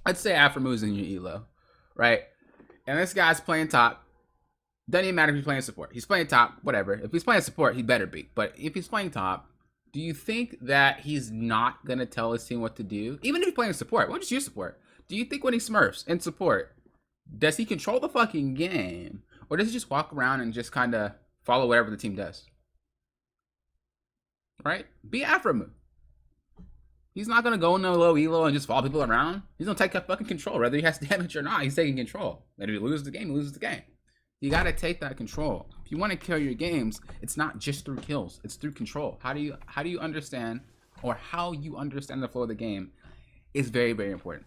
let's say Afromu's in your elo, right? And this guy's playing top. Doesn't even matter if he's playing support. He's playing top, whatever. If he's playing support, he better be. But if he's playing top, do you think that he's not going to tell his team what to do? Even if he's playing support, why don't you support? Do you think when he smurfs in support, does he control the fucking game? Or does he just walk around and just kind of follow whatever the team does? Right? Be Afromu. He's not going to go in a low elo and just follow people around. He's going to take that fucking control. Whether he has damage or not, he's taking control. And if he loses the game, he loses the game. You got to take that control. If you want to kill your games, it's not just through kills. It's through control. How do you understand, or how you understand the flow of the game is very, very important.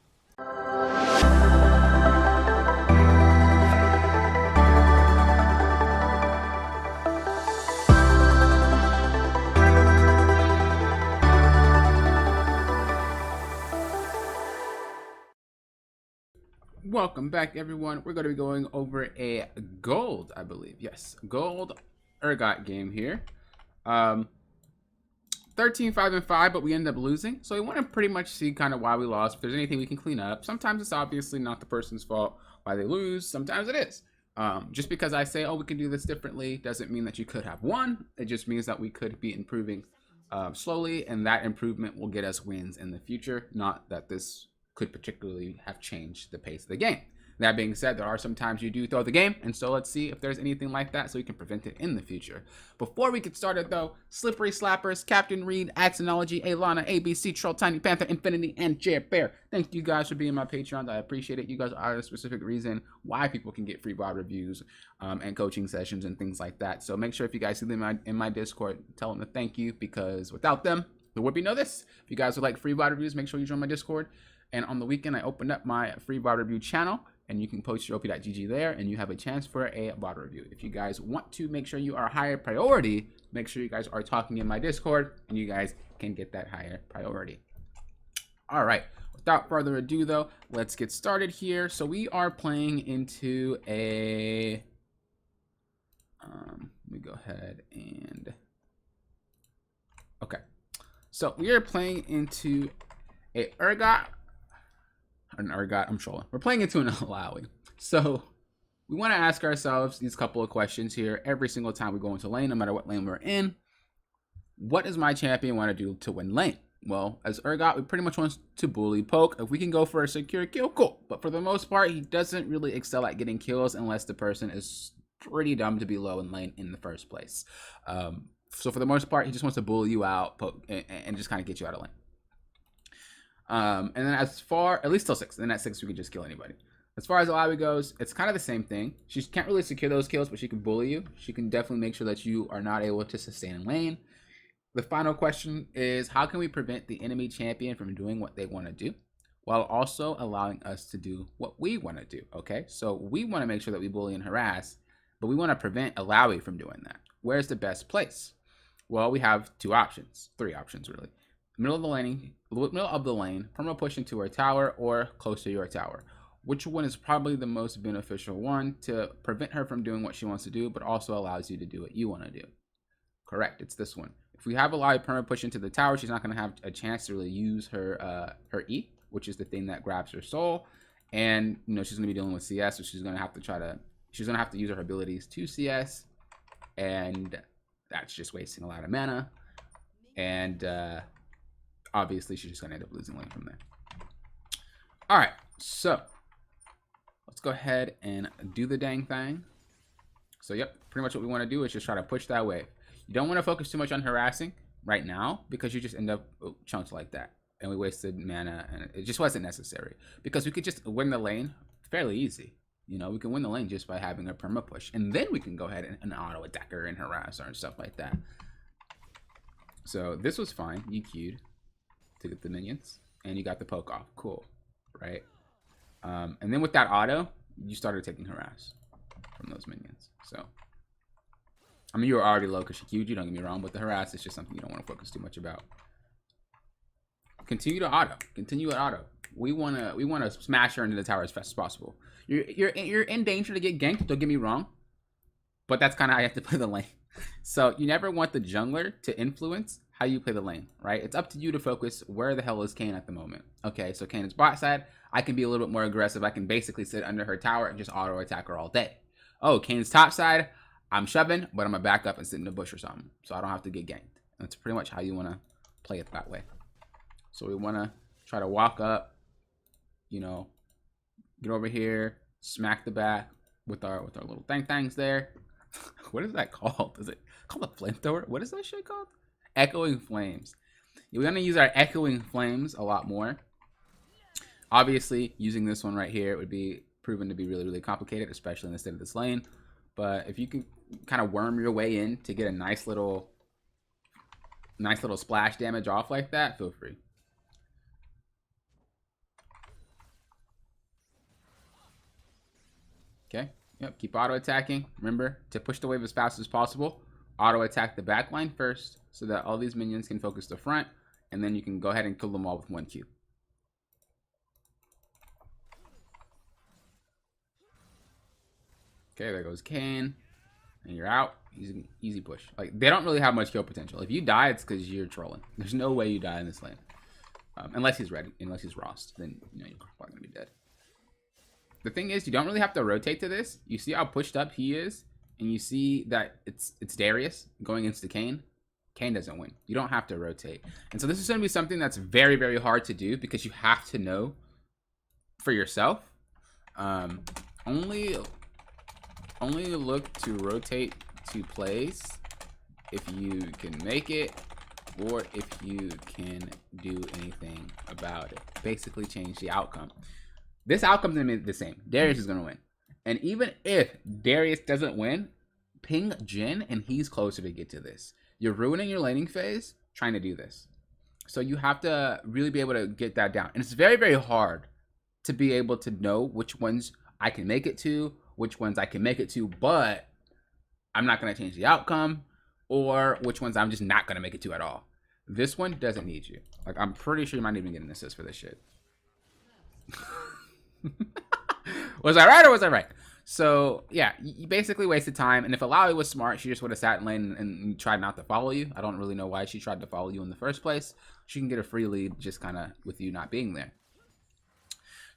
Welcome back, everyone. We're going to be going over a gold, I believe. Yes, gold Urgot game here. 13-5-5, but we ended up losing. So we want to pretty much see kind of why we lost. If there's anything we can clean up. Sometimes it's obviously not the person's fault why they lose. Sometimes it is. Just because I say, oh, we can do this differently, doesn't mean that you could have won. It just means that we could be improving slowly, and that improvement will get us wins in the future. Not that this could particularly have changed the pace of the game. That being said, there are some times you do throw the game, and so let's see if there's anything like that so we can prevent it in the future. Before we get started though, Slippery Slappers, Captain Reed, Axonology, Alana, ABC, Troll, Tiny Panther, Infinity, and Jer Bear. Thank you guys for being my Patreons. I appreciate it. You guys are the specific reason why people can get free VOD reviews and coaching sessions and things like that. So make sure if you guys see them in my Discord, tell them to thank you, because without them, there would be no this. If you guys would like free VOD reviews, make sure you join my Discord. And on the weekend, I opened up my free VOD review channel, and you can post your op.gg there, and you have a chance for a VOD review. If you guys want to make sure you are a higher priority, make sure you guys are talking in my Discord, and you guys can get that higher priority. All right, without further ado, though, let's get started here. So we are playing into a... let me go ahead and... Okay, so we are playing into a Urgot. I'm trolling. We're playing into an Alawi. So we want to ask ourselves these couple of questions here every single time we go into lane, no matter what lane we're in. What does my champion want to do to win lane? Well, as Urgot, we pretty much want to bully poke. If we can go for a secure kill, cool. But for the most part, he doesn't really excel at getting kills unless the person is pretty dumb to be low in lane in the first place. So for the most part, he just wants to bully you out, poke, and just kind of get you out of lane. And then as far, at least till 6, then at 6 we can just kill anybody. As far as Alawi goes, it's kind of the same thing. She can't really secure those kills, but she can bully you. She can definitely make sure that you are not able to sustain in lane. The final question is, how can we prevent the enemy champion from doing what they want to do, while also allowing us to do what we want to do, okay? So we want to make sure that we bully and harass, but we want to prevent Alawi from doing that. Where's the best place? Well, we have 3 options, really. Middle of the lane, perma push into her tower, or close to your tower. Which one is probably the most beneficial one to prevent her from doing what she wants to do, but also allows you to do what you want to do? Correct, it's this one. If we have a live perma push into the tower, she's not going to have a chance to really use her E, which is the thing that grabs her soul, and she's going to be dealing with CS, so she's going to have to use her abilities to CS, and that's just wasting a lot of mana, and obviously she's just gonna end up losing lane from there. All right, so let's go ahead and do the dang thing. So yep, pretty much what we want to do is just try to push that wave. You don't want to focus too much on harassing right now, because you just end up chunked like that, and we wasted mana, and it just wasn't necessary, because we could just win the lane fairly easy. We can win the lane just by having a perma push, and then we can go ahead and auto attack her and harass her and stuff like that. So this was fine. You queued to get the minions, and you got the poke off. Cool, right? And then with that auto, you started taking harass from those minions. So, I mean, you were already low because she queued you, don't get me wrong, but the harass is just something you don't want to focus too much about. Continue to auto. Continue to auto. We wanna smash her into the tower as fast as possible. You're in danger to get ganked, don't get me wrong, but that's kind of how you have to play the lane. So you never want the jungler to influence how you play the lane, right? It's up to you to focus where the hell is Kayn at the moment. Okay, so Kayn is bot side. I can be a little bit more aggressive. I can basically sit under her tower and just auto attack her all day. Oh, Kayn's top side. I'm shoving, but I'm gonna back up and sit in the bush or something, so I don't have to get ganked. That's pretty much how you want to play it that way. So we want to try to walk up, you know, get over here, smack the back with our little things there. What is that called? Is it called a flamethrower? What is that shit called? Echoing flames. We're gonna use our echoing flames a lot more. Obviously, using this one right here would be proven to be really, really complicated, especially in the state of this lane. But if you can kind of worm your way in to get a nice little splash damage off like that, feel free. Okay. Yep. Keep auto attacking. Remember to push the wave as fast as possible. Auto attack the back line first so that all these minions can focus the front, and then you can go ahead and kill them all with 1 Q. Okay, there goes Kayn. And you're out. Easy push. Like, they don't really have much kill potential. If you die, it's because you're trolling. There's no way you die in this lane. Unless he's ready. Unless he's Rost. Then, you know, you're probably going to be dead. The thing is, you don't really have to rotate to this. You see how pushed up he is? And you see that it's Darius going into Kayn. Kayn doesn't win. You don't have to rotate. And so this is going to be something that's very, very hard to do because you have to know for yourself. Only look to rotate to plays if you can make it or if you can do anything about it. Basically change the outcome. This outcome's gonna be the same. Darius is gonna win. And even if Darius doesn't win, ping Jhin and he's closer to get to this. You're ruining your laning phase trying to do this. So you have to really be able to get that down. And it's very, very hard to be able to know which ones I can make it to, which ones I can make it to, but I'm not going to change the outcome, or which ones I'm just not going to make it to at all. This one doesn't need you. Like, I'm pretty sure you might even get an assist for this shit. Was I right or was I right? So, yeah, you basically wasted time, and if Alawi was smart, she just would have sat in lane and tried not to follow you. I don't really know why she tried to follow you in the first place. She can get a free lead just kind of with you not being there.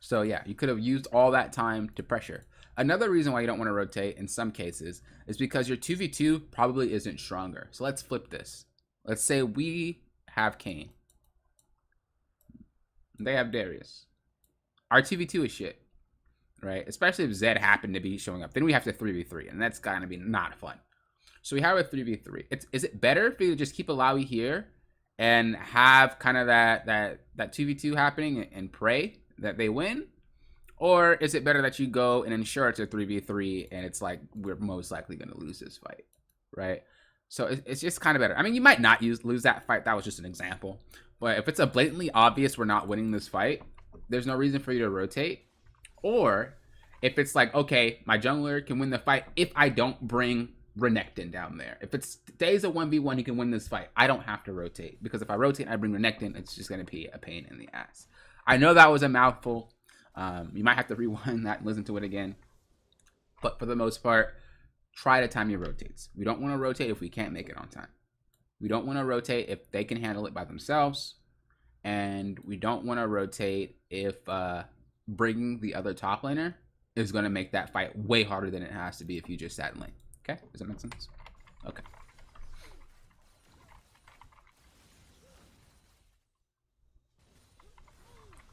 So, yeah, you could have used all that time to pressure. Another reason why you don't want to rotate in some cases is because your 2v2 probably isn't stronger. So let's flip this. Let's say we have Kayn. They have Darius. Our 2v2 is shit, right? Especially if Zed happened to be showing up. Then we have to 3v3, and that's going to be not fun. So we have a 3v3. Is it better for you to just keep Alawi here and have kind of that 2v2 happening and pray that they win? Or is it better that you go and ensure it's a 3v3 and it's like we're most likely going to lose this fight, right? So it's just kind of better. I mean, you might not lose that fight. That was just an example. But if it's a blatantly obvious we're not winning this fight, there's no reason for you to rotate. Or if it's like, okay, my jungler can win the fight if I don't bring Renekton down there. If it stays a 1v1, he can win this fight. I don't have to rotate. Because if I rotate and I bring Renekton, it's just going to be a pain in the ass. I know that was a mouthful. You might have to rewind that and listen to it again. But for the most part, try to time your rotates. We don't want to rotate if we can't make it on time. We don't want to rotate if they can handle it by themselves. And we don't want to rotate if bringing the other top laner is going to make that fight way harder than it has to be if you just sat in lane. Okay? Does that make sense? Okay.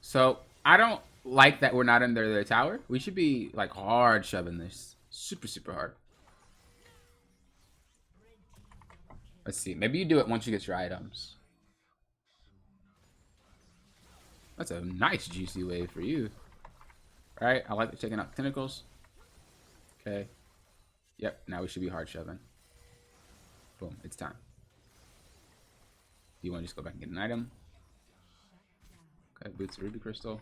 So, I don't like that we're not in their tower. We should be like hard shoving this. Super, super hard. Let's see. Maybe you do it once you get your items. That's a nice juicy wave for you. Alright, I like checking out tentacles. Okay. Yep, now we should be hard shoving. Boom, it's time. Do you want to just go back and get an item? Okay, boots ruby crystal.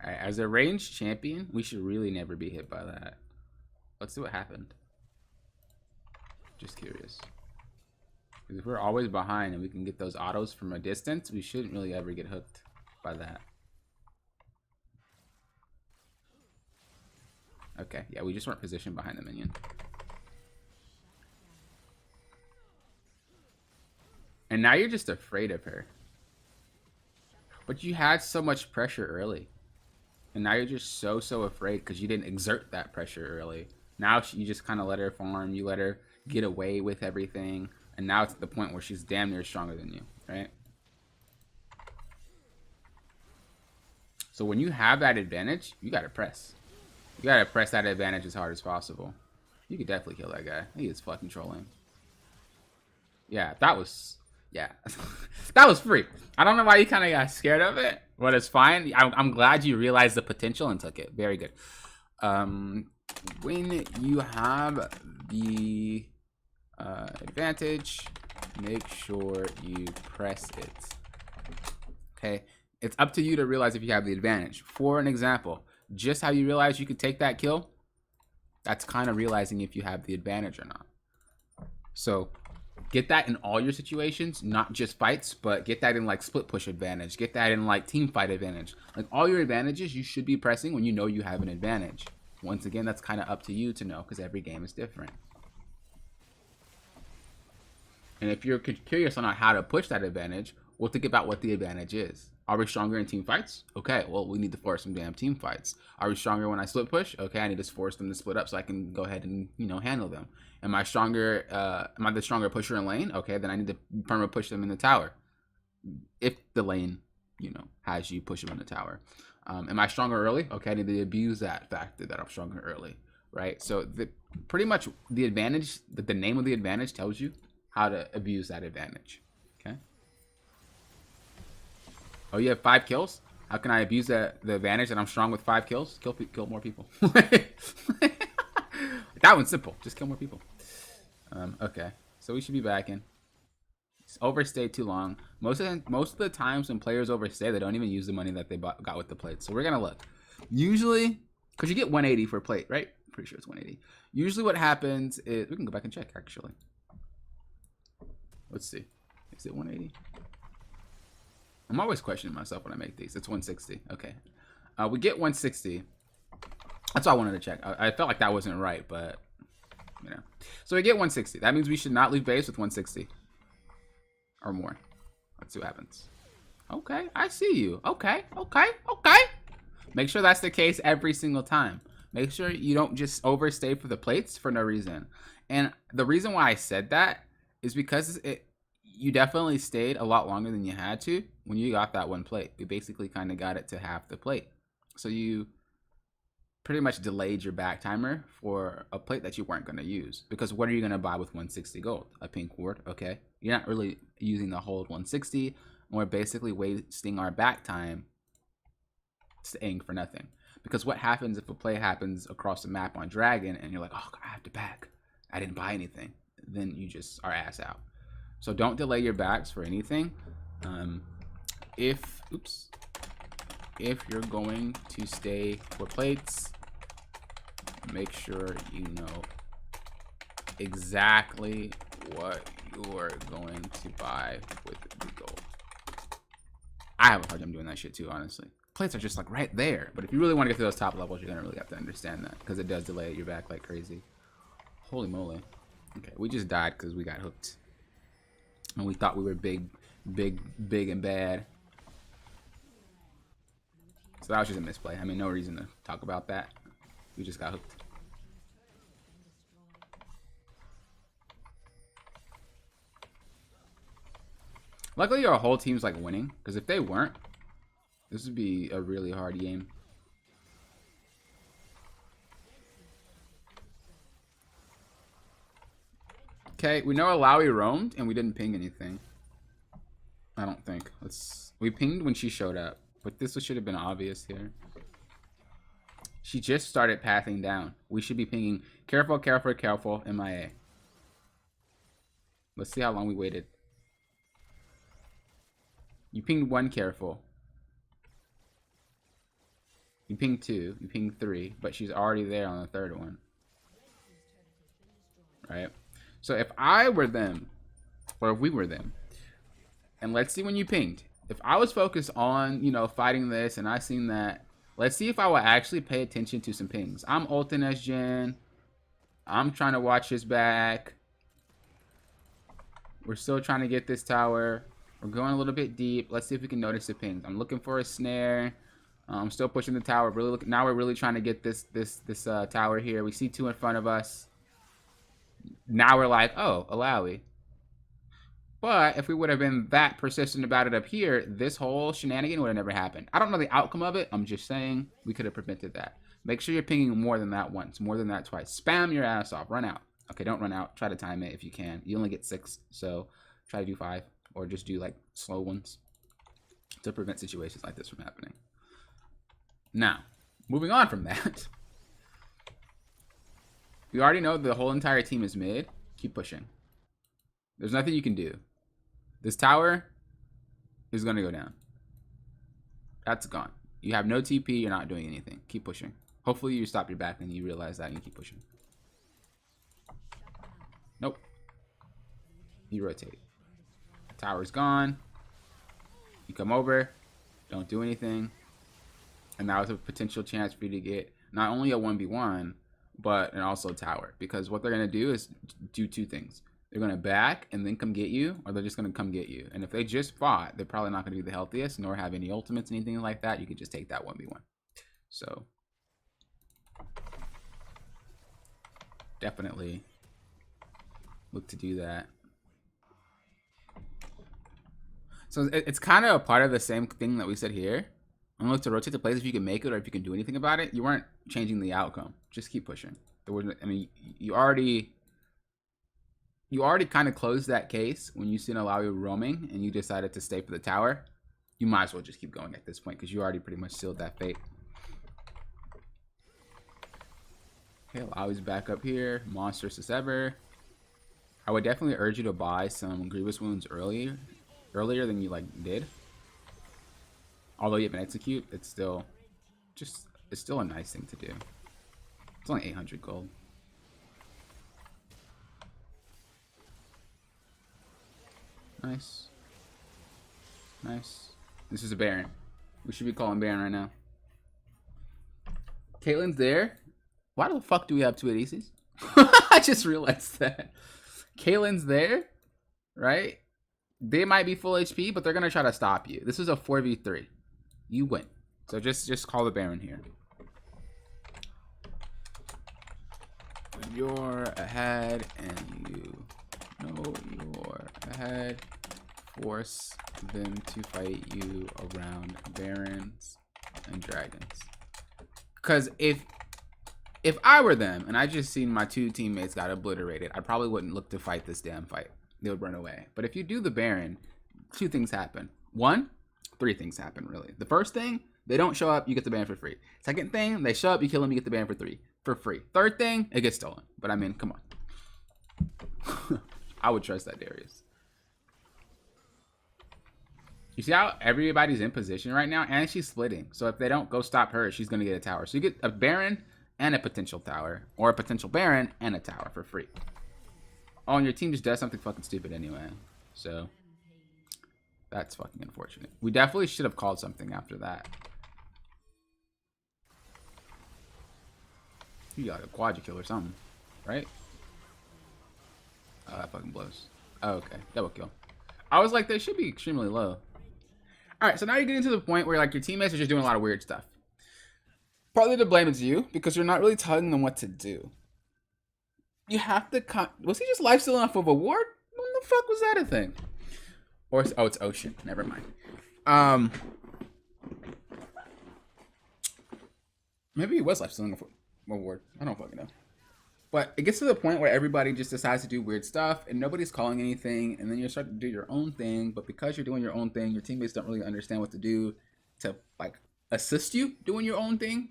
Alright, as a ranged champion, we should really never be hit by that. Let's see what happened. Just curious. Because if we're always behind and we can get those autos from a distance, we shouldn't really ever get hooked by that. Okay, yeah, we just weren't positioned behind the minion. And now you're just afraid of her. But you had so much pressure early. And now you're just so afraid because you didn't exert that pressure early. Now you just kind of let her farm. You let her get away with everything. And now it's at the point where she's damn near stronger than you, right? So when you have that advantage, you got to press. You got to press that advantage as hard as possible. You could definitely kill that guy. He is fucking trolling. Yeah, that was... Yeah, that was free. I don't know why you kind of got scared of it, but it's fine. I'm glad you realized the potential and took it. Very good. When you have the advantage, make sure you press it. Okay, it's up to you to realize if you have the advantage. For an example, just how you realize you could take that kill, that's kind of realizing if you have the advantage or not. So get that in all your situations, not just fights, but get that in like split push advantage. Get that in like team fight advantage. Like all your advantages, you should be pressing when you know you have an advantage. Once again, that's kind of up to you to know because every game is different. And if you're curious on how to push that advantage, we'll think about what the advantage is. Are we stronger in team fights? Okay, well, we need to force some damn team fights. Are we stronger when I split push? Okay, I need to force them to split up so I can go ahead and, you know, handle them. Am I stronger? Am I the stronger pusher in lane? Okay, then I need to perma push them in the tower. If the lane, you know, has you push them in the tower. Am I stronger early? Okay, I need to abuse that factor that I'm stronger early, right? So pretty much the advantage, the name of the advantage tells you how to abuse that advantage. Okay. Oh, you have 5 kills? How can I abuse the advantage that I'm strong with 5 kills? Kill more people. That one's simple. Just kill more people. Okay. So we should be back in. Overstayed too long. Most of the times when players overstay, they don't even use the money that they got with the plate. So we're gonna look. Usually, because you get 180 for a plate, right? Pretty sure it's 180. Usually what happens is... We can go back and check, actually. Let's see. Is it 180? I'm always questioning myself when I make these. It's 160. Okay. We get 160. That's all I wanted to check. I felt like that wasn't right, but, you know. So we get 160. That means we should not leave base with 160. Or more. Let's see what happens. Okay, I see you. Okay. Make sure that's the case every single time. Make sure you don't just overstay for the plates for no reason. And the reason why I said that is because you definitely stayed a lot longer than you had to when you got that one plate. You basically kind of got it to half the plate. So you pretty much delayed your back timer for a plate that you weren't going to use. Because what are you going to buy with 160 gold? A pink ward, okay? You're not really using the whole 160. We're basically wasting our back time staying for nothing. Because what happens if a play happens across the map on Dragon and you're like, oh, I have to back. I didn't buy anything. Then you just are ass out. So don't delay your backs for anything. If you're going to stay for plates, make sure you know exactly what you are going to buy with the gold. I have a hard time doing that shit too, honestly. Plates are just like right there. But if you really want to get to those top levels, you're gonna really have to understand that because it does delay your back like crazy. Holy moly. Okay, we just died because we got hooked. And we thought we were big and bad. So that was just a misplay. I mean, no reason to talk about that. We just got hooked. Luckily, our whole team's like winning. Because if they weren't, this would be a really hard game. Okay, we know Alawi roamed and we didn't ping anything. I don't think. We pinged when she showed up, but this should have been obvious here. She just started pathing down. We should be pinging careful, careful, careful, MIA. Let's see how long we waited. You pinged 1 careful. You pinged 2, you pinged 3, but she's already there on the 3rd one. Right? So if I were them, or if we were them, and let's see when you pinged. If I was focused on, you know, fighting this and I seen that Let's see if I will actually pay attention to some pings. I'm ulting as Jhin. I'm trying to watch his back. We're still trying to get this tower. We're going a little bit deep. Let's see if we can notice the pings. I'm looking for a snare. I'm still pushing the tower. Really looking. Now we're really trying to get this tower here. We see 2 in front of us. Now we're like, oh, Alawi. But if we would have been that persistent about it up here, this whole shenanigan would have never happened. I don't know the outcome of it. I'm just saying we could have prevented that. Make sure you're pinging more than that once, more than that twice. Spam your ass off. Run out. Okay, don't run out. Try to time it if you can. You only get 6, so try to do 5 or just do like slow ones to prevent situations like this from happening. Now, moving on from that, we already know the whole entire team is mid. Keep pushing. There's nothing you can do. This tower is going to go down. That's gone. You have no TP. You're not doing anything. Keep pushing. Hopefully you stop your back and you realize that and you keep pushing. Nope. You rotate. Tower's gone. You come over. Don't do anything. And that was a potential chance for you to get not only a 1v1, but and also a tower. Because what they're going to do is do 2 things. They're going to back and then come get you, or they're just going to come get you. And if they just fought, they're probably not going to be the healthiest, nor have any ultimates, anything like that. You could just take that 1v1. So, definitely look to do that. So, it's kind of a part of the same thing that we said here. I'm look to rotate the plays if you can make it or if you can do anything about it. You weren't changing the outcome. Just keep pushing. There wasn't, I mean, you already kind of closed that case when you seen Alawi roaming and you decided to stay for the tower. You might as well just keep going at this point because you already pretty much sealed that fate. Okay, Alawi's back up here. Monstrous as ever. I would definitely urge you to buy some Grievous Wounds earlier than you did. Although you have an execute, it's still a nice thing to do. It's only 800 gold. Nice. Nice. This is a Baron. We should be calling Baron right now. Caitlyn's there. Why the fuck do we have 2 ADCs? I just realized that. Caitlyn's there, right? They might be full HP, but they're going to try to stop you. This is a 4v3. You win. So just call the Baron here. When you're ahead and you know you're ahead, force them to fight you around Barons and Dragons. Because if I were them and I just seen my 2 teammates got obliterated, I probably wouldn't look to fight this damn fight. They would run away. But if you do the Baron, 2 things happen. 1, 3 things happen, really. The first thing, they don't show up, you get the Baron for free. Second thing, they show up, you kill them, you get the Baron for free. Third thing, it gets stolen. But I mean, come on. I would trust that Darius. You see how everybody's in position right now? And she's splitting. So if they don't go stop her, she's going to get a tower. So you get a Baron and a potential tower. Or a potential Baron and a tower for free. Oh, and your team just does something fucking stupid anyway. So that's fucking unfortunate. We definitely should have called something after that. You got a quadra kill or something, right? Oh, that fucking blows. Oh, okay, double kill. I was like, they should be extremely low. All right, so now you're getting to the point where your teammates are just doing a lot of weird stuff. Partly to blame is you because you're not really telling them what to do. You have to was he just lifestealing off of a ward? When the fuck was that a thing? Or oh, it's Ocean. Never mind. Maybe he was lifestealing off a ward. I don't fucking know. But it gets to the point where everybody just decides to do weird stuff and nobody's calling anything, and then you start to do your own thing. But because you're doing your own thing, your teammates don't really understand what to do to assist you doing your own thing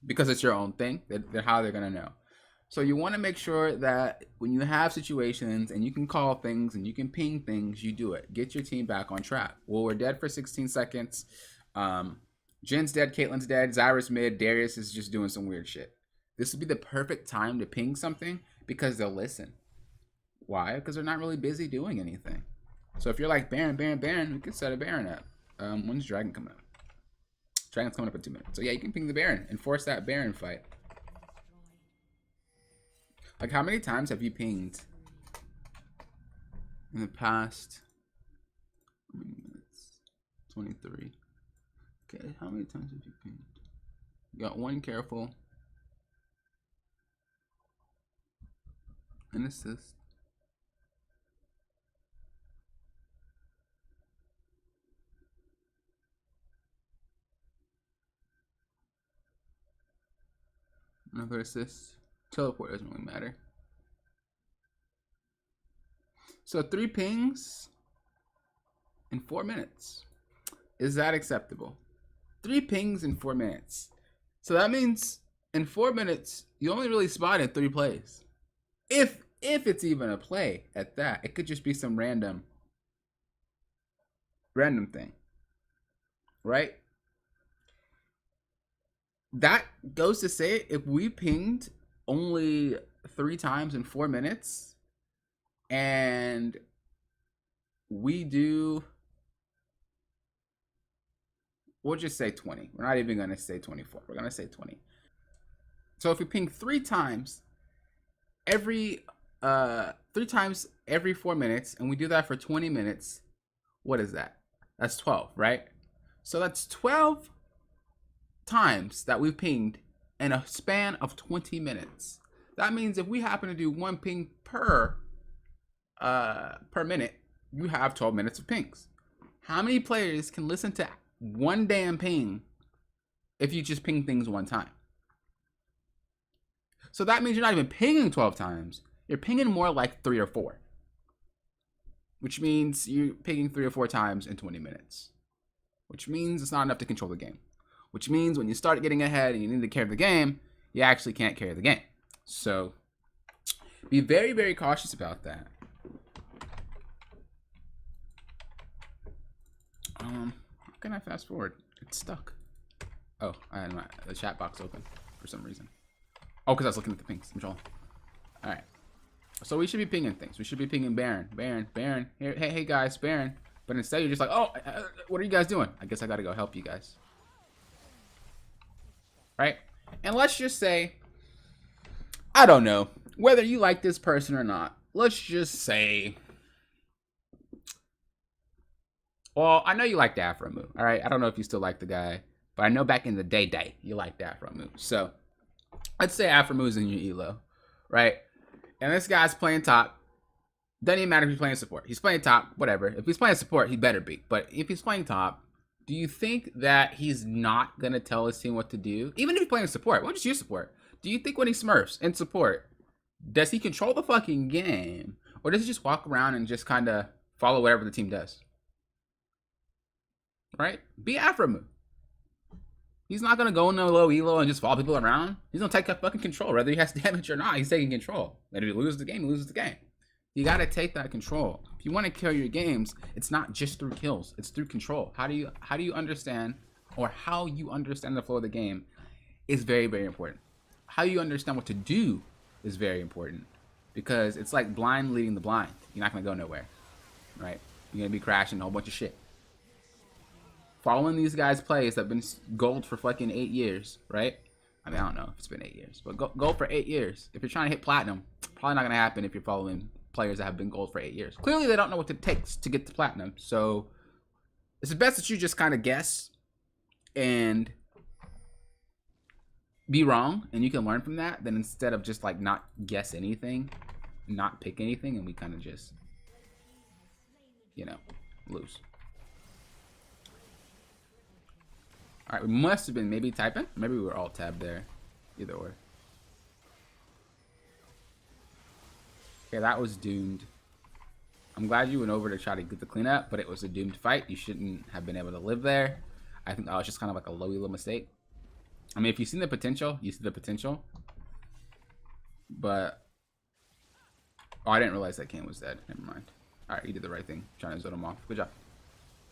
because it's your own thing. They're how they're gonna know. So you want to make sure that when you have situations and you can call things and you can ping things, you do it. Get your team back on track. Well, we're dead for 16 seconds. Jin's dead, Caitlyn's dead, Zyra's mid, Darius is just doing some weird shit. This would be the perfect time to ping something because they'll listen. Why? Because they're not really busy doing anything. So if you're like Baron, we could set a Baron up. When's Dragon come out? Dragon's coming up in 2 minutes. So yeah, you can ping the Baron and force that Baron fight. Like, how many times have you pinged in the past? How many minutes? 23. Okay, how many times have you pinged? You got one careful. An assist. Another assist. Teleport doesn't really matter. So 3 pings in 4 minutes. Is that acceptable? 3 pings in 4 minutes. So that means in 4 minutes, you only really spotted 3 plays. If it's even a play at that, it could just be some random thing, right? That goes to say, if we pinged only 3 times in 4 minutes, and we do, we'll just say 20. We're not even going to say 24. We're going to say 20. So if we ping 3 times every 4 minutes, and we do that for 20 minutes, what is that? That's 12, right? So that's 12 times that we've pinged in a span of 20 minutes. That means if we happen to do 1 ping per minute, you have 12 minutes of pings. How many players can listen to 1 damn ping if you just ping things 1 time? So that means you're not even pinging 12 times. You're pinging more like 3 or 4. Which means you're pinging 3 or 4 times in 20 minutes. Which means it's not enough to control the game. Which means when you start getting ahead and you need to carry the game, you actually can't carry the game. So be very, very cautious about that. How can I fast forward? It's stuck. Oh, I had the chat box open for some reason. Oh, because I was looking at the pings. Control. All right. So we should be pinging things. We should be pinging Baron. Here, hey guys, Baron. But instead you're just like, oh, what are you guys doing? I guess I gotta go help you guys. Right? And let's just say, I don't know whether you like this person or not. Let's just say, well, I know you like the Afro move. All right, I don't know if you still like the guy, but I know back in the day you liked the Afro move. So let's say Afro moves in your elo, right? And this guy's playing top. Doesn't even matter if he's playing support. He's playing top, whatever. If he's playing support, he better be. But if he's playing top, do you think that he's not going to tell his team what to do? Even if he's playing support, why don't you support? Do you think when he smurfs in support, does he control the fucking game? Or does he just walk around and just kind of follow whatever the team does? Right? Be Afro move. He's not going to go in no low elo and just follow people around. He's going to take fucking control. Whether he has damage or not, he's taking control. And if he loses the game, he loses the game. You got to take that control. If you want to kill your games, it's not just through kills. It's through control. How do you understand, or how you understand the flow of the game is very, very important. How you understand what to do is very important. Because it's like blind leading the blind. You're not going to go nowhere. Right? You're going to be crashing a whole bunch of shit. Following these guys' plays that have been gold for fucking 8 years, right? I mean, I don't know if it's been 8 years, but gold for 8 years. If you're trying to hit platinum, probably not going to happen if you're following players that have been gold for 8 years. Clearly, they don't know what it takes to get to platinum, so it's best that you just kind of guess and be wrong, and you can learn from that, then instead of just like not guess anything, not pick anything, and we kind of just, you know, lose. All right, we must have been maybe typing. Maybe we were all tabbed there. Either or. Okay, that was doomed. I'm glad you went over to try to get the cleanup, but it was a doomed fight. You shouldn't have been able to live there. I think that was just kind of like a low elo mistake. I mean, if you've seen the potential, you see the potential. But oh, I didn't realize that Kane was dead. Never mind. All right, you did the right thing, trying to zone him off. Good job.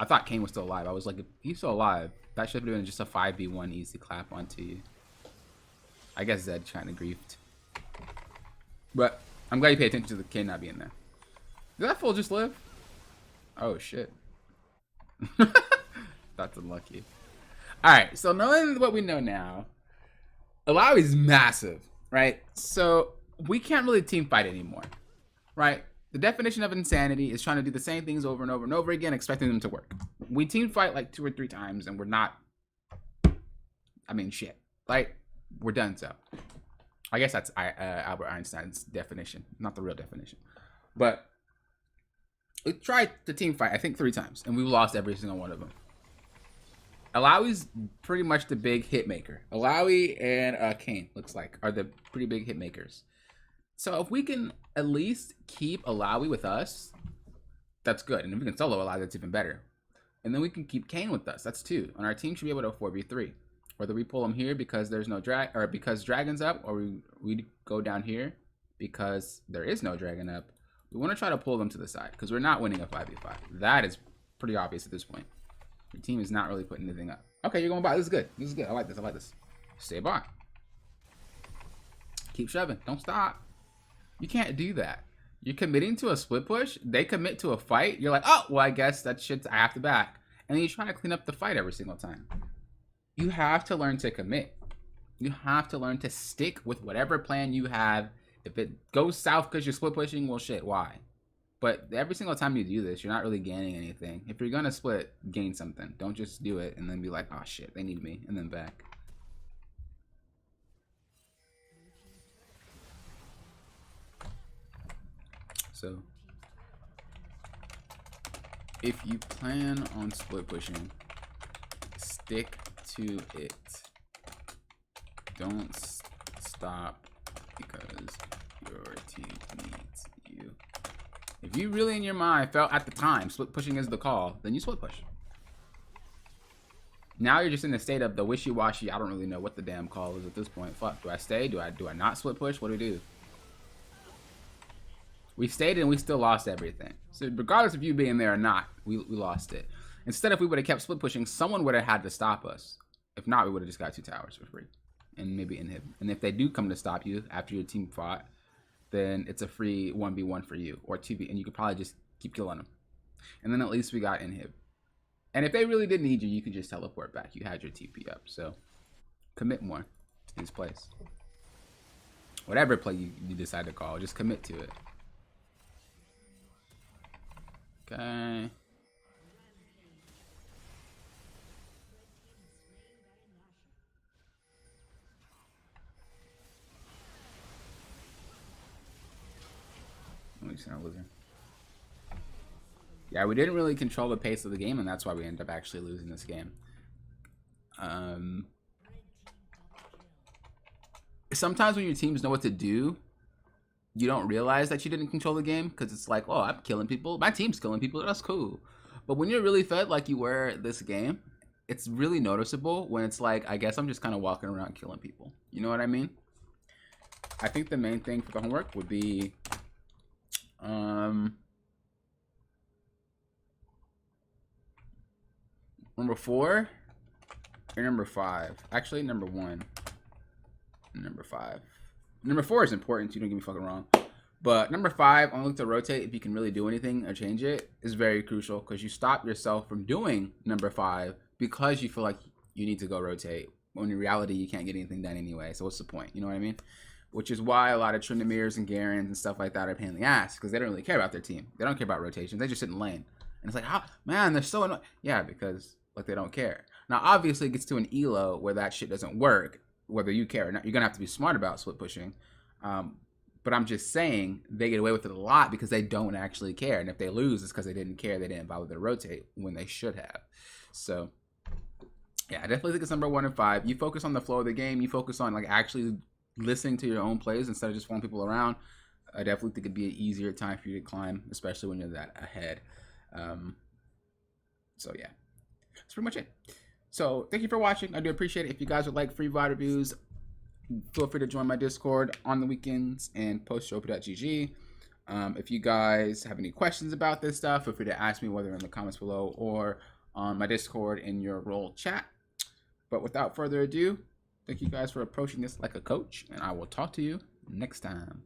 I thought Kane was still alive. I was like, if he's still alive, that should have been just a 5v1 easy clap onto you. I guess Zed kind of griefed. But I'm glad you paid attention to the Kane not being there. Did that fool just live? Oh, shit. That's unlucky. All right, so knowing what we know now, Alawi is massive, right? So we can't really team fight anymore, right? The definition of insanity is trying to do the same things over and over and over again, expecting them to work. We team fight like 2 or 3 times, and we're not. I mean, shit. Like, we're done. So, I guess that's Albert Einstein's definition, not the real definition. But we tried to team fight, I think 3 times, and we lost every single one of them. Alawi's pretty much the big hit maker. Alawi and Kane, looks like, are the pretty big hit makers. So if we can at least keep Alawi with us, that's good. And if we can solo Alawi, that's even better. And then we can keep Kane with us. That's 2. And our team should be able to 4v3. Whether we pull him here because there's no drag, or because dragon's up, or we go down here because there is no dragon up. We want to try to pull them to the side because we're not winning a 5v5. That is pretty obvious at this point. Your team is not really putting anything up. Okay, you're going by. This is good. This is good. I like this. I like this. Stay by. Keep shoving. Don't stop. You can't do that. You're committing to a split push. They commit to a fight. You're like, oh, well, I guess that shit's I have to back. And then you're trying to clean up the fight every single time. You have to learn to commit. You have to learn to stick with whatever plan you have. If it goes south because you're split pushing, well, shit, why? But every single time you do this, you're not really gaining anything. If you're going to split, gain something. Don't just do it and then be like, oh, shit, they need me, and then back. So, if you plan on split pushing, stick to it. Don't stop because your team needs you. If you really in your mind felt at the time split pushing is the call, then you split push. Now you're just in the state of the wishy-washy. I don't really know what the damn call is at this point. Fuck, do I stay? Do I not split push? What do we do? We stayed and we still lost everything. So regardless of you being there or not, we lost it. Instead, if we would have kept split pushing, someone would have had to stop us. If not, we would have just got 2 towers for free. And maybe inhib. And if they do come to stop you after your team fought, then it's a free 1v1 for you. Or 2v, and you could probably just keep killing them. And then at least we got inhib. And if they really did need you, you could just teleport back. You had your TP up. So commit more to these plays. Whatever play you decide to call, just commit to it. Okay. Yeah, we didn't really control the pace of the game, and that's why we ended up actually losing this game. Sometimes when your teams know what to do, you don't realize that you didn't control the game because it's like, oh, I'm killing people. My team's killing people. That's cool. But when you're really fed like you were this game, it's really noticeable when it's like, I guess I'm just kind of walking around killing people. You know what I mean? I think the main thing for the homework would be number 4 or number 5. Actually, number 1 and number 5. Number 4 is important too, don't get me fucking wrong. But number 5, only look to rotate if you can really do anything or change it, is very crucial because you stop yourself from doing number 5 because you feel like you need to go rotate. When in reality, you can't get anything done anyway. So what's the point? You know what I mean? Which is why a lot of Trindamirs and Garens and stuff like that are a pain in the ass because they don't really care about their team. They don't care about rotations. They just sit in lane. And it's like, oh, man, they're so annoying. Yeah, because like they don't care. Now, obviously, it gets to an elo where that shit doesn't work, whether you care or not. You're going to have to be smart about split pushing. But I'm just saying they get away with it a lot because they don't actually care. And if they lose, it's because they didn't care. They didn't bother to rotate when they should have. So, yeah, I definitely think it's number 1 and 5. You focus on the flow of the game. You focus on like actually listening to your own plays instead of just following people around. I definitely think it'd be an easier time for you to climb, especially when you're that ahead. So, yeah, that's pretty much it. So, thank you for watching. I do appreciate it. If you guys would like free VOD reviews, feel free to join my Discord on the weekends and post showp.gg. If you guys have any questions about this stuff, feel free to ask me, whether in the comments below or on my Discord in your role chat. But without further ado, thank you guys for approaching this like a coach, and I will talk to you next time.